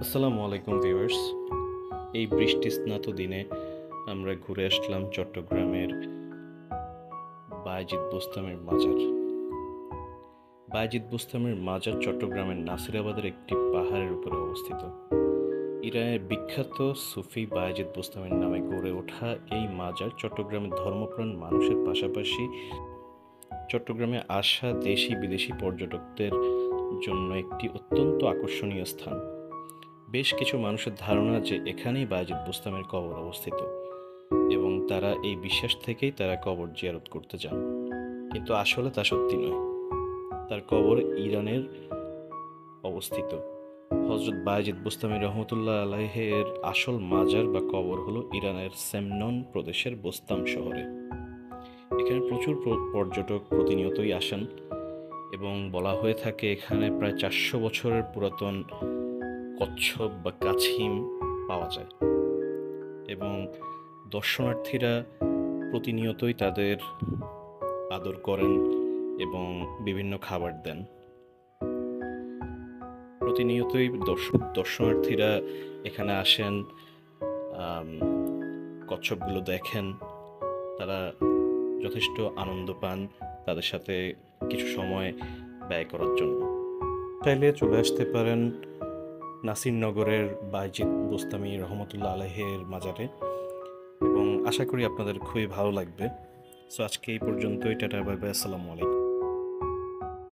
আসসালামু আলাইকুম ভিউয়ার্স। এই বৃষ্টি স্নাত দিনে আমরা ঘুরে আসলাম চট্টগ্রামের বায়েজিদ বোস্তামের মাজার। বায়েজিদ বোস্তামের মাজার চট্টগ্রামের নাসিরাবাদের একটি পাহাড়ের উপরে অবস্থিত। ইরানের বিখ্যাত সুফি বায়েজিদ বোস্তামের নামে গড়ে ওঠা এই মাজার চট্টগ্রামের ধর্মপ্রাণ মানুষের পাশাপাশি চট্টগ্রামে আসা দেশি বিদেশি পর্যটকদের জন্য একটি অত্যন্ত আকর্ষণীয় স্থান। বেশ কিছু মানুষের ধারণা যে এখানেই বায়েজিদ বোস্তামের কবর অবস্থিত এবং তারা এই বিশ্বাস থেকেই তারা কবর জিয়ারত করতে যান, কিন্তু আসলে তা সত্যি নয়। তার কবর ইরানের অবস্থিত। হজরত বায়েজিদ বোস্তামি রহমতুল্লাহ আলাইহের আসল মাজার বা কবর হলো ইরানের সেমনন প্রদেশের বোস্তাম শহরে। এখানে প্রচুর পর্যটক প্রতিনিয়তই আসেন এবং বলা হয়ে থাকে এখানে প্রায় 400 বছরের পুরাতন কচ্ছপ বা কাছিম পাওয়া যায় এবং দর্শনার্থীরা প্রতিনিয়তই তাদের আদর করেন এবং বিভিন্ন খাবার দেন। প্রতিনিয়তই দর্শনার্থীরা এখানে আসেন, কচ্ছপগুলো দেখেন, তারা যথেষ্ট আনন্দ পান তাদের সাথে কিছু সময় ব্যয় করার জন্য। চাইলে চলে আসতে পারেন নাসিরনগরের বায়েজিদ বোস্তামি রহমতুল্লাহ আলাইহের মাজারে এবং আশা করি আপনাদের খুবই ভালো লাগবে। সো আজকে এই পর্যন্তই। টাটা, বাই বাই, আসসালামু আলাইকুম।